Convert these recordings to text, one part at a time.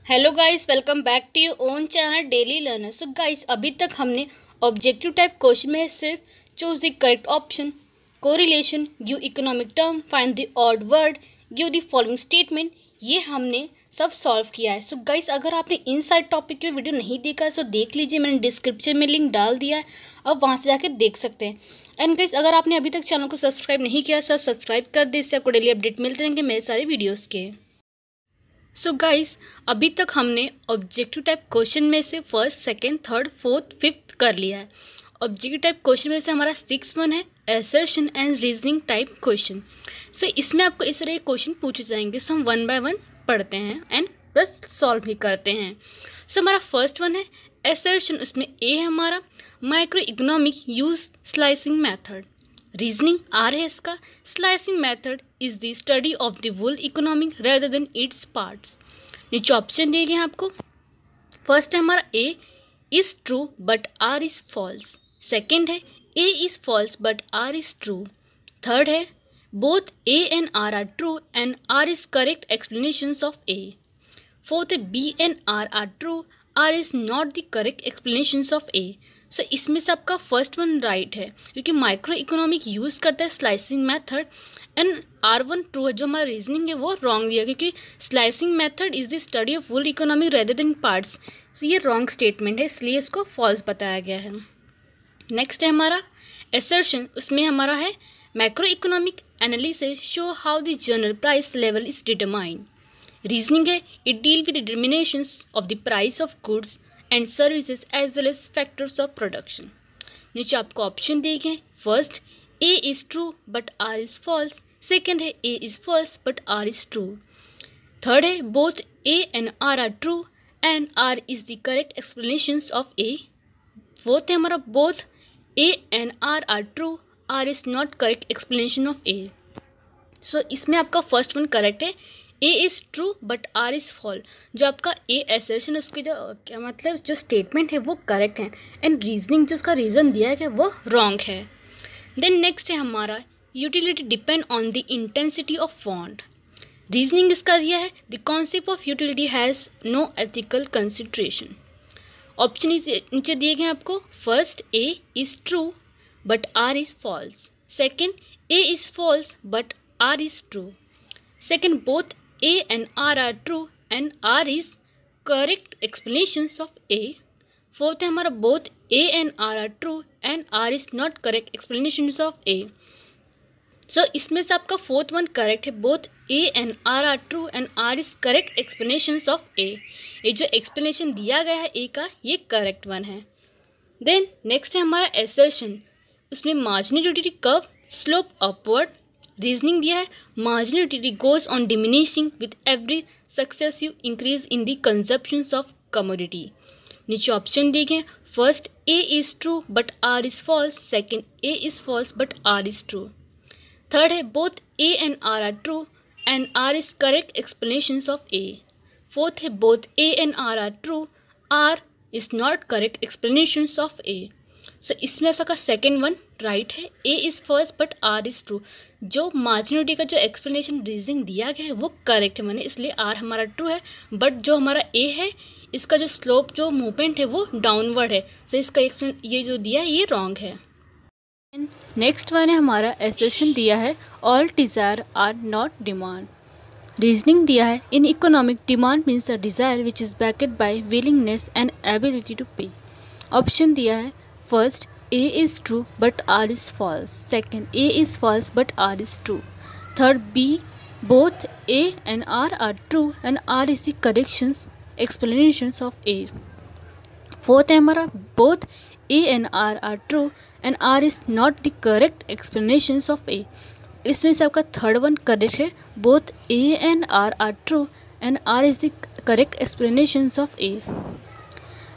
Hello guys, welcome back to your own channel Daily Learner. So guys, अभी तक हमने objective type question में सिर्फ choose the correct option, correlation, give economic term, find the odd word, give the following statement, ये हमने सब solve किया है। सो गाइस, अगर आपने इन सारे टॉपिक पे वीडियो नहीं देखा है सो देख लीजिए, मैंने डिस्क्रिप्शन में लिंक डाल दिया है, अब वहाँ से जाके देख सकते हैं। एंड गाइस, अगर आपने अभी तक चैनल को सब्सक्राइब नहीं किया सब सब्सक्राइब कर दे, इससे आपको डेली अपडेट मिलते रहेंगे मेरे सारे वीडियोज़ के। सो गाइस, अभी तक हमने ऑब्जेक्टिव टाइप क्वेश्चन में से first, second, third, fourth, fifth कर लिया है। ऑब्जेक्टिव टाइप क्वेश्चन में से हमारा 6th है assertion and reasoning type question. So इसमें आपको इस तरह के क्वेश्चन पूछे जाएंगे। सो हम 1 बाय 1 पढ़ते हैं एंड प्लस सॉल्व भी करते हैं। सो हमारा फर्स्ट वन है असर्शन, उसमें ए है हमारा micro economic use slicing method. Reasoning R है इसका, slicing method is the study of the whole economic rather than its parts. नीचे ऑप्शन दिए गए हैं आपको। फर्स्ट है हमारा A is true but R is false. Second है A is false but R is true. Third है both A and R true and R is correct explanations of A. Fourth है B and R true, R is not the correct explanations of A. So इसमें से आपका first one right है क्योंकि micro economic use करता है slicing method, and R1 true है। जो हमारा रीजनिंग है वो रॉन्ग दिया क्योंकि slicing method is the study of full economic rather than parts. So ये रॉन्ग स्टेटमेंट है, इसलिए इसको फॉल्स बताया गया है। नेक्स्ट है हमारा असर्शन, उसमें हमारा है macro economic analysis show how the general price level is determined. Reasoning है it deal with determinations of the price of goods and services as well as factors of production. नीचे आपको option दिए गए। First A is true but R is false. Second है A is false but R is true. Third है both A and R true and R is the correct explanations of A. Fourth है हमारा both A and R true, R is not correct explanation of A. So इसमें आपका first one correct है, A is true but R is fall. जो आपका ए assertion उसकी जो क्या मतलब जो स्टेटमेंट है वो करेक्ट है, एंड रीजनिंग जो उसका रीज़न दिया है वो रॉन्ग है। देन नेक्स्ट है हमारा utility depend on the intensity of want. Reasoning इसका दिया है the concept of utility has no ethical consideration. Option नीचे दिए गए आपको। First A is true but R is false. Second A is false but R is true. Second, both A and R are true and R is correct explanations of A. Fourth है हमारा both A and R are true and R is not correct explanations of A. So इसमें से आपका fourth one correct है, both A and R are true and R is correct explanations of A. ये जो explanation दिया गया है A का ये करेक्ट वन है। देन नेक्स्ट है हमारा assertion, उसमें marginal utility curve slope upward. Reasoning दिया है marginal utility goes on diminishing with every successive increase in the consumptions of commodity. नीचे ऑप्शन दिए गए। First A is true but R is false. Second A is false but R is true. Third है both A and R true and R is correct explanations of A. Fourth है both A and R true, R is not correct explanations of A. So इसमें आपका second one right है, A is false but R is true. जो marginality का जो explanation reasoning दिया गया है वो करेक्ट है मैंने, इसलिए आर हमारा ट्रू है। बट जो हमारा ए है इसका जो स्लोप जो मूवमेंट है वो डाउनवर्ड है, सो इसका ये जो दिया है ये रॉन्ग है। नेक्स्ट वन है हमारा असर्शन दिया है all desire are not demand. Reasoning दिया है in economic demand means a desire which is backed by willingness and ability to pay. Option दिया है first A is true but R is false. Second, A is false but R is true. Third, B, both A and R are true and R is the corrections explanations of A. Fourth है हमारा both A and R are true and R is not the correct explanations of A. इसमें से आपका third one correct है, both A and R are true and R is the correct explanations of A.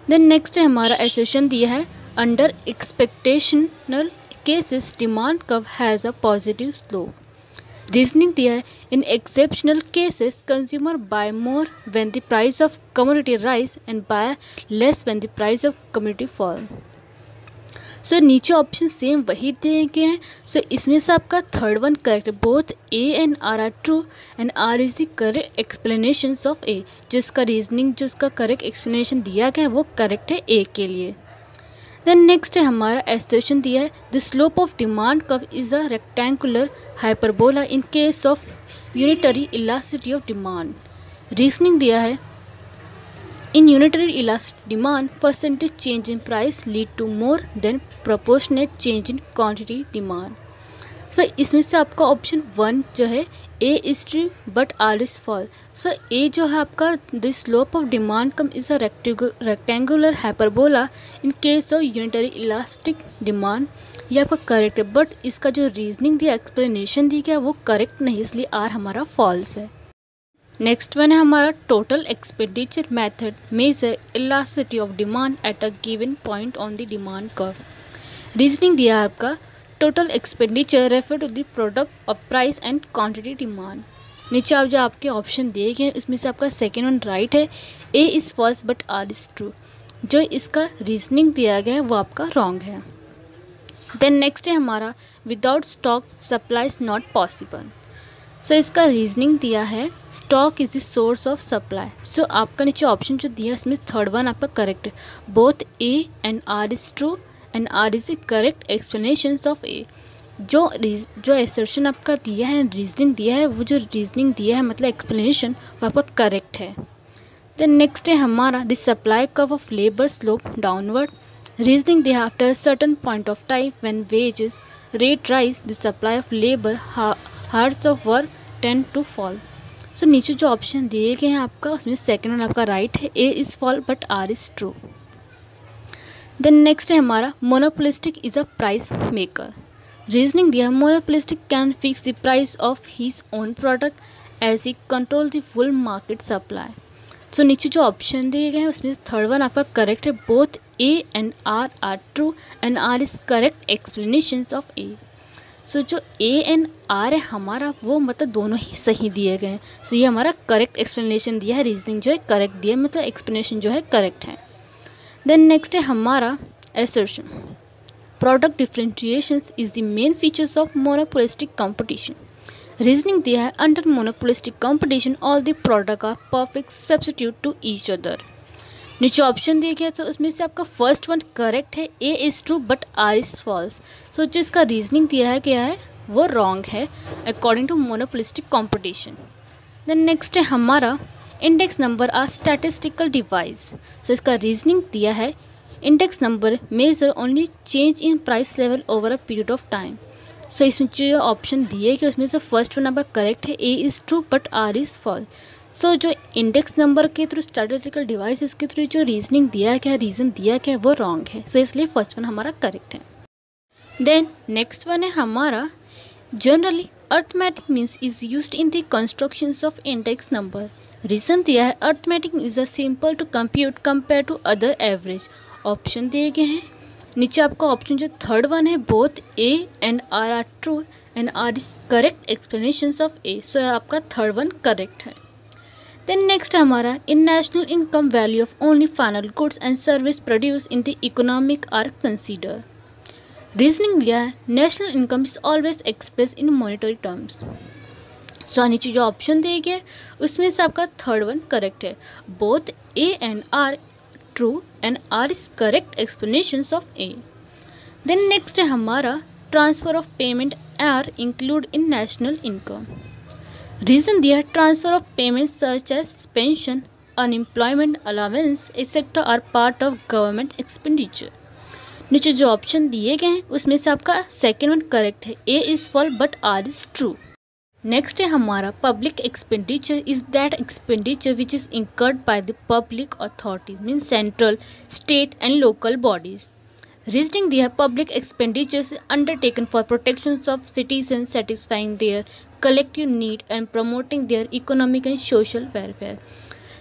Then next है हमारा assertion दिया है under expectational cases demand curve has a positive slope. Reasoning दिया है in exceptional cases consumer buy more when the price of commodity rise and buy less when the price of commodity fall. सो नीचे option same वही दिए गए हैं। सो इसमें से आपका थर्ड वन करेक्ट है, both A and R true and R is the correct explanation of A. जिसका रीजनिंग जो इसका करेक्ट एक्सप्लेनेशन दिया गया है वो करेक्ट है ए के लिए। देन नेक्स्ट है हमारा एसर्शन दिया है, the slope of demand curve is a rectangular hyperbola in case of unitary elasticity of demand. Reasoning दिया है, in unitary elastic demand, percentage change in price lead to more than proportionate change in quantity demand. So इसमें से आपका option one जो है A is true but R is false. So A जो है आपका the slope of demand curve is a rectangular hyperbola in case of unitary elastic demand, ये आपका करेक्ट है, बट इसका जो रीजनिंग दिया एक्सप्लेनेशन दी गया वो करेक्ट नहीं, इसलिए आर हमारा फॉल्स है। नेक्स्ट वन है हमारा total expenditure method measure elasticity of demand at a given point on the demand curve. Reasoning दिया है आपका, total expenditure refer to the product of price and quantity demand. नीचे आप जो आपके ऑप्शन दिए गए हैं इसमें से आपका सेकेंड वन राइट है, A is false but R is true. जो इसका रीजनिंग दिया गया है वो आपका रॉन्ग है। देन नेक्स्ट है हमारा without stock supply is not possible. So इसका रीजनिंग दिया है, stock is the source of supply. So आपका नीचे ऑप्शन जो दिया है इसमें थर्ड वन आपका करेक्ट है, both A and R is true and R is the correct explanation of A. जो एसर्शन आपका दिया है, रीजनिंग दिया है, वो जो रीजनिंग दिया है मतलब एक्सप्लेनेशन वो आपका करेक्ट है। देन नेक्स्ट है हमारा the supply curve of labour slope downward. Reasoning दिया after certain point of time when wages rate rise the supply of labour hours of work tend to fall. So नीचे जो option दिए गए हैं आपका उसमें सेकेंड वन आपका right है, A is fall but R is true. Then next है हमारा monopolistic is a price maker. Reasoning दिया, monopolistic can fix the price of his own product as he control the full market supply. So नीचे जो option दिए गए हैं उसमें third one आपका करेक्ट है, both A and R true and R is correct explanation of A. So जो A and are है हमारा वो मतलब दोनों ही सही दिए गए हैं। सो ये हमारा करेक्ट एक्सप्लेनेशन दिया है, रीजनिंग जो है करेक्ट दिया है, मतलब एक्सप्लेनेशन जो है करेक्ट है। देन नेक्स्ट है हमारा assertion, product differentiation is the main features of monopolistic competition. Reasoning दिया है, under monopolistic competition all the product are perfect substitute to each other. नीचे ऑप्शन दिया गया तो उसमें से आपका फर्स्ट वन करेक्ट है, A is true but R is false. So जो इसका रीजनिंग दिया है क्या है वो रॉन्ग है according to monopolistic competition. Then next है हमारा index number are statistical device. So इसका रीजनिंग दिया है, index number measure only change in price level over a period of time. So इसमें जो ऑप्शन दिए गए उसमें से फर्स्ट वन आपका करेक्ट है, A is true but R is false. So जो इंडेक्स नंबर के थ्रू स्टैटिस्टिकल डिवाइस उसके थ्रू जो रीजनिंग दिया है क्या, रीज़न दिया क्या है वो रॉन्ग है। सो इसलिए फर्स्ट वन हमारा करेक्ट है। देन नेक्स्ट वन है हमारा generally arithmetic means is used in the constructions of index number. Reason दिया है, arithmetic is a simple to compute compare to other average. Option दिए गए हैं, नीचे आपका ऑप्शन जो थर्ड वन है, both A and R true and R is correct explanation of A. So आपका थर्ड वन करेक्ट है। देन नेक्स्ट है हमारा in national income value of only final goods and service produce in the economic are consider. Reasoning दिया है, national income is always express in monetary terms. So नीचे जो option दिए गए उसमें से आपका थर्ड वन करेक्ट है, both A and R true and R is correct explanation of A. Then next है हमारा transfer of payment are include in national income. Reason दिया, transfer of payment such as pension, unemployment allowance etcetera are part of government expenditure. नीचे जो option दिए गए हैं उसमें से आपका सेकेंड वन करेक्ट है, A is false but R is true. Next है हमारा public expenditure is that expenditure which is incurred by the public authorities mean central, state and local bodies. Reasoning दिया, public expenditures undertaken for protection of citizen, satisfying their collective need and promoting their economic and social welfare.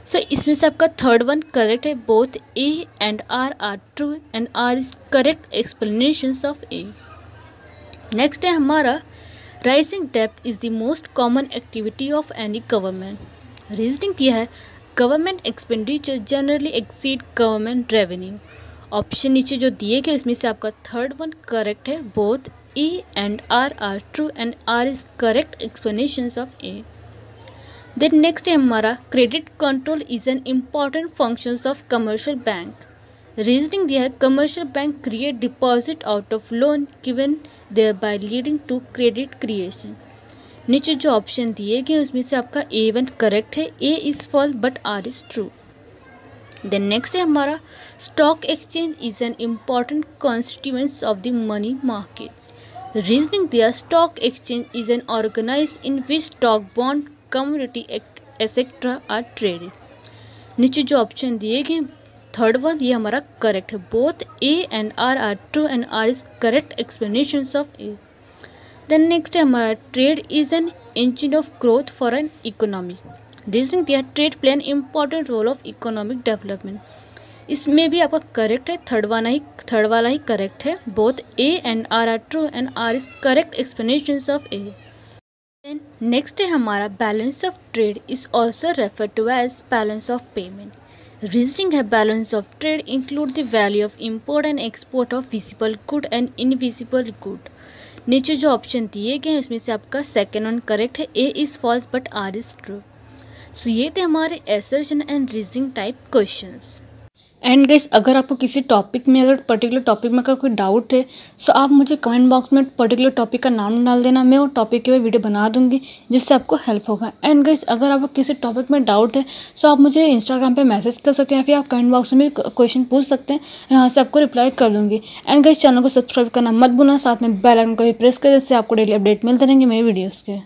So इसमें से आपका third one correct है, both A and R true and R is correct explanation of A. Next है हमारा rising डेब्ट is the most common activity of any government. Reasoning किया है, government expenditure generally exceed government revenue. Option नीचे जो दिए गए उसमें से आपका थर्ड वन करेक्ट है। Both A and R true and R is correct explanations of A. Then next है हमारा credit control is an important functions of commercial bank. Reasoning दिया है commercial bank create deposit out of loan given thereby leading to credit creation. नीचे जो option दिए गए उसमें से आपका A1 करेक्ट है, A is false but R is true. Then next है हमारा stock exchange is an important constituents of the money market. Reasoning दिया stock exchange is an organise in which stock bond commodity etcetera are traded. नीचे जो option दिए गए third one ये हमारा correct है। Both A and R true and R is correct explanations of A. Then next है हमारा trade is an engine of growth for an economy. Reasoning दिया trade play an important role of economic development. इसमें भी आपका correct है, third वाला ही correct है। Both A and R true and R is correct explanations of A. Then next है हमारा balance of trade is also refer to as balance of payment. Reasoning है balance of trade include the value of import and export of visible good and invisible good. नीचे जो option दिए गए हैं उसमें से आपका सेकेंड वन करेक्ट है, A is false but R is true. So ये थे हमारे assertion and reasoning type questions. And guys अगर आपको किसी टॉपिक में अगर पर्टिकुलर टॉपिक में अगर कोई डाउट है सो आप मुझे कमेंट बॉक्स में पर्टिकुलर टॉपिक का नाम डाल देना, मैं वो टॉपिक के वीडियो बना दूंगी जिससे आपको हेल्प होगा। एंड गाइस अगर आपको किसी टॉपिक में डाउट है सो आप मुझे इंस्टाग्राम पे मैसेज कर सकते हैं या फिर आप कमेंट बॉक्स में क्वेश्चन पूछ सकते हैं, यहाँ से आपको रिप्लाई कर दूँगी। एंड गाइस चैनल को सब्सक्राइब करना मत भूलना, साथ में बेल आइकन को भी प्रेस करें जिससे आपको डेली अपडेट मिलते रहेंगे मेरे वीडियोज़ के।